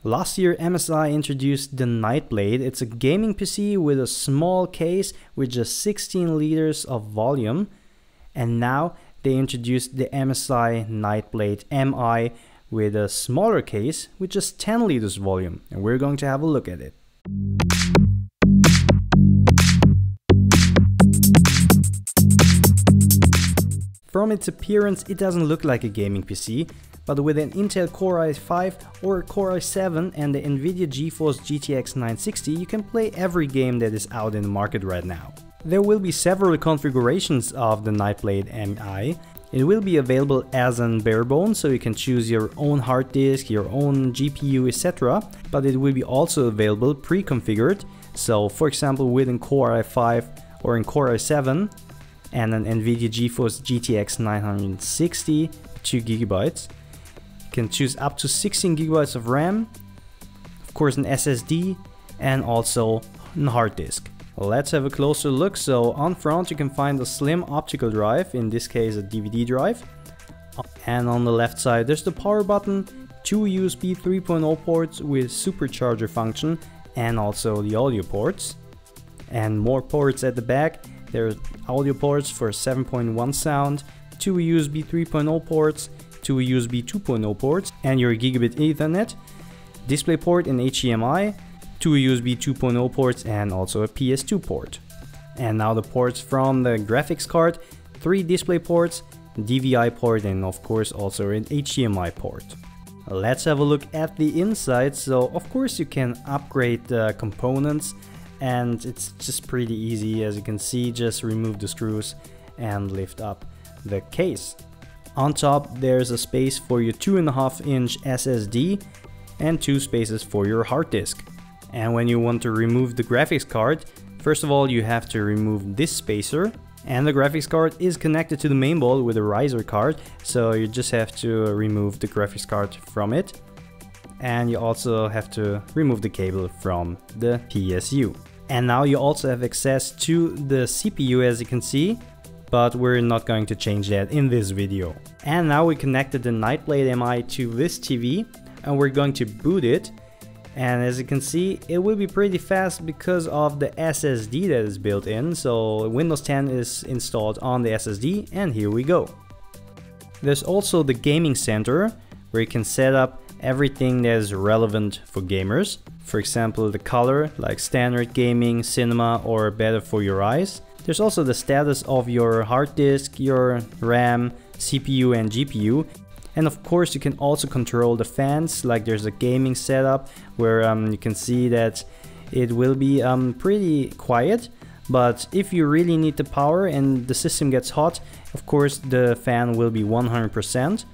Last year MSI introduced the Nightblade. It's a gaming PC with a small case with just 16 liters of volume. And now they introduced the MSI Nightblade MI with a smaller case with just 10 liters volume. And we're going to have a look at it. From its appearance, it doesn't look like a gaming PC, but with an Intel Core i5 or Core i7 and the NVIDIA GeForce GTX 960, you can play every game that is out in the market right now. There will be several configurations of the Nightblade MI. It will be available as a bare bone, so you can choose your own hard disk, your own GPU, etc. But it will be also available pre-configured, so for example with a Core i5 or a Core i7 and an NVIDIA GeForce GTX 960, 2 GB. You can choose up to 16 GB of RAM, of course an SSD, and also a hard disk. Let's have a closer look. So on front you can find a slim optical drive, in this case a DVD drive. And on the left side there's the power button, 2 USB 3.0 ports with supercharger function, and also the audio ports. And more ports at the back. There's audio ports for 7.1 sound, 2 USB 3.0 ports, 2 USB 2.0 ports, and your gigabit Ethernet, DisplayPort and HDMI, 2 USB 2.0 ports, and also a PS2 port. And now the ports from the graphics card, 3 display ports, DVI port, and of course also an HDMI port. Let's have a look at the inside. So of course you can upgrade the components, and it's just pretty easy. As you can see, just remove the screws and lift up the case. On top there's a space for your 2.5-inch SSD and 2 spaces for your hard disk. And when you want to remove the graphics card, first of all you have to remove this spacer, and the graphics card is connected to the mainboard with a riser card, so you just have to remove the graphics card from it. And you also have to remove the cable from the PSU. And now you also have access to the CPU, as you can see, but we're not going to change that in this video. And now we connected the Nightblade MI to this TV and we're going to boot it. And as you can see, it will be pretty fast because of the SSD that is built in. So Windows 10 is installed on the SSD, and here we go. There's also the gaming center where you can set up everything that is relevant for gamers. For example, the color, like standard gaming, cinema, or better for your eyes. There's also the status of your hard disk, your RAM, CPU and GPU. And of course you can also control the fans, like there's a gaming setup where you can see that it will be pretty quiet. But if you really need the power and the system gets hot, of course the fan will be 100%.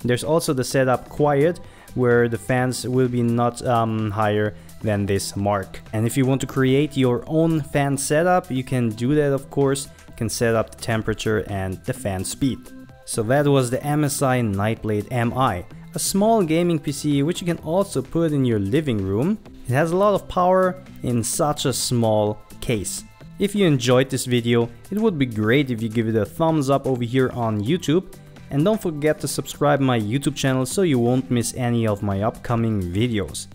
There's also the setup quiet, where the fans will be not higher than this mark. And if you want to create your own fan setup, you can do that, of course. You can set up the temperature and the fan speed. So that was the MSI Nightblade MI, a small gaming PC which you can also put in your living room. It has a lot of power in such a small case. If you enjoyed this video, it would be great if you give it a thumbs up over here on YouTube. And don't forget to subscribe my YouTube channel so you won't miss any of my upcoming videos.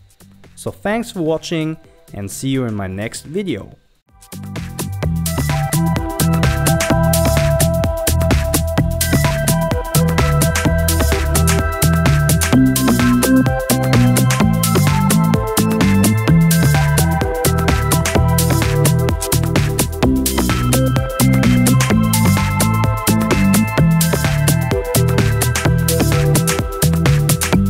So thanks for watching and see you in my next video.